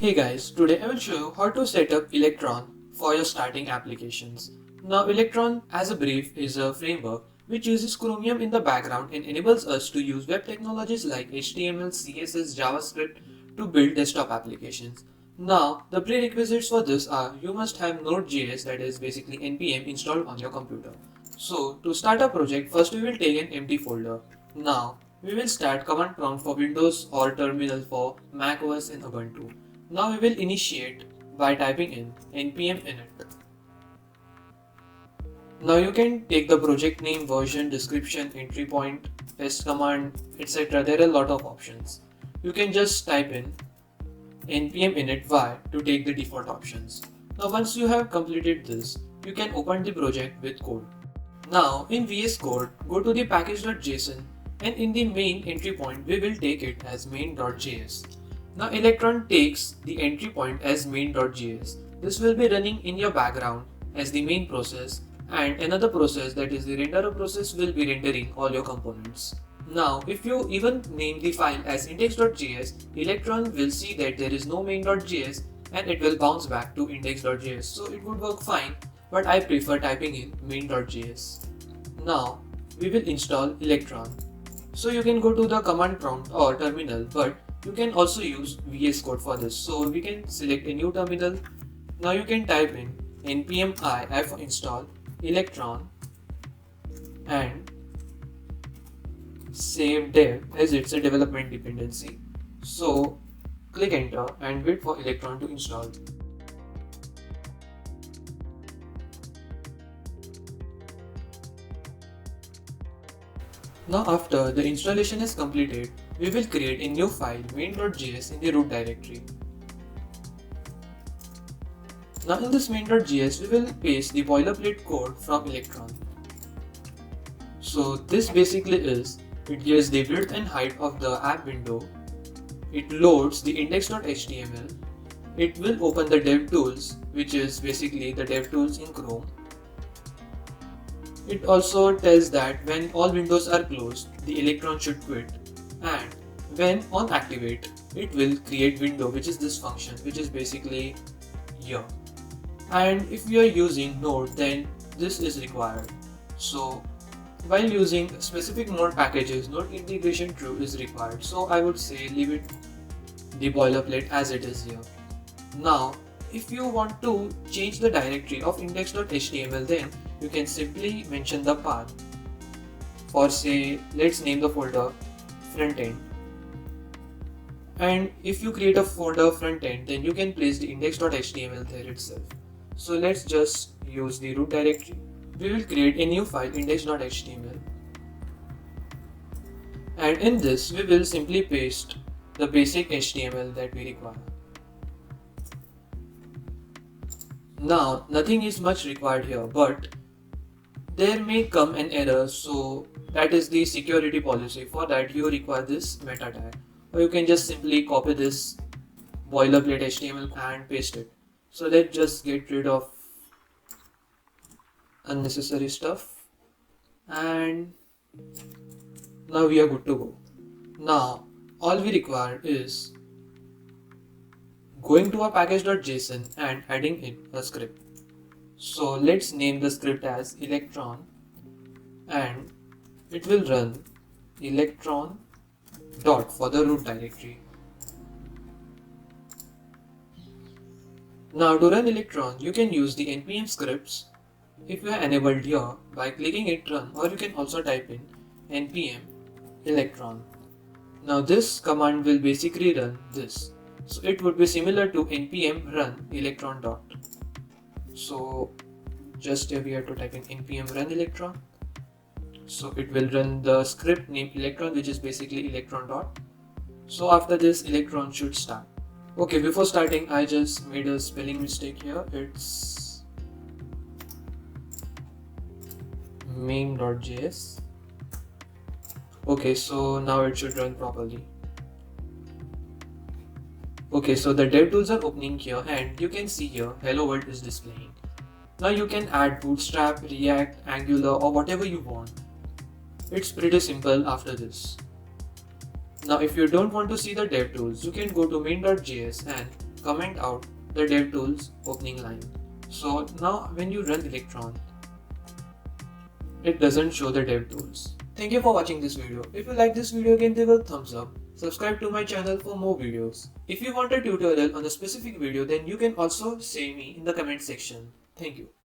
Hey guys, today I will show you how to set up Electron for your starting applications. Now Electron as a brief is a framework which uses Chromium in the background and enables us to use web technologies like HTML, CSS, JavaScript to build desktop applications. Now the prerequisites for this are you must have Node.js, that is basically NPM, installed on your computer. So to start a project, first we will take an empty folder. Now we will start command prompt for Windows or terminal for Mac OS and Ubuntu. Now we will initiate by typing in npm init. Now you can take the project name, version, description, entry point, test command, etc. There are a lot of options. You can just type in npm init y to take the default options. Now once you have completed this, you can open the project with code. Now in VS Code, go to the package.json and in the main entry point we will take it as main.js. Now Electron takes the entry point as main.js. This will be running in your background as the main process, and another process, that is the renderer process, will be rendering all your components. Now if you even name the file as index.js, Electron will see that there is no main.js and it will bounce back to index.js. So it would work fine, but I prefer typing in main.js. Now we will install Electron. So you can go to the command prompt or terminal, but you can also use VS Code for this. So we can select a new terminal. Now you can type in npm I for install Electron and save dev, as it's a development dependency. So click enter and wait for Electron to install. Now after the installation is completed, we will create a new file main.js in the root directory. Now in this main.js we will paste the boilerplate code from Electron. So this basically is, it gives the width and height of the app window, it loads the index.html, it will open the DevTools, which is basically the DevTools in Chrome. It also tells that when all windows are closed, the Electron should quit, and when on activate, it will create window, which is this function, which is basically here. And if you are using Node, then this is required. So while using specific Node packages, Node integration true is required. So I would say leave it the boilerplate as it is here. Now if you want to change the directory of index.html, then you can simply mention the path. For say, let's name the folder frontend. And if you create a folder frontend, then you can place the index.html there itself. So let's just use the root directory. We will create a new file index.html. And in this, we will simply paste the basic HTML that we require. Now, nothing is much required here, but there may come an error, so that is the security policy. For that you require this meta tag, or you can just simply copy this boilerplate HTML and paste it. So let's just get rid of unnecessary stuff, and now we are good to go. Now all we require is going to our package.json and adding in a script. So let's name the script as Electron, and it will run electron dot for the root directory. Now to run Electron, you can use the npm scripts if you are enabled here by clicking it run, or you can also type in npm electron. Now this command will basically run this. So it would be similar to npm run electron dot. So just here we have to type in npm run electron. So it will run the script named Electron, which is basically electron dot. So after this, Electron should start. Okay, before starting, I just made a spelling mistake here. It's main.js. Okay, so now it should run properly. Okay, so the DevTools are opening here, and you can see here Hello World is displaying. Now you can add Bootstrap, React, Angular, or whatever you want. It's pretty simple after this. Now if you don't want to see the DevTools, you can go to main.js and comment out the DevTools opening line. So now when you run Electron, it doesn't show the DevTools. Thank you for watching this video. If you like this video, again give a thumbs up. Subscribe to my channel for more videos. If you want a tutorial on a specific video, then you can also say me in the comment section. Thank you.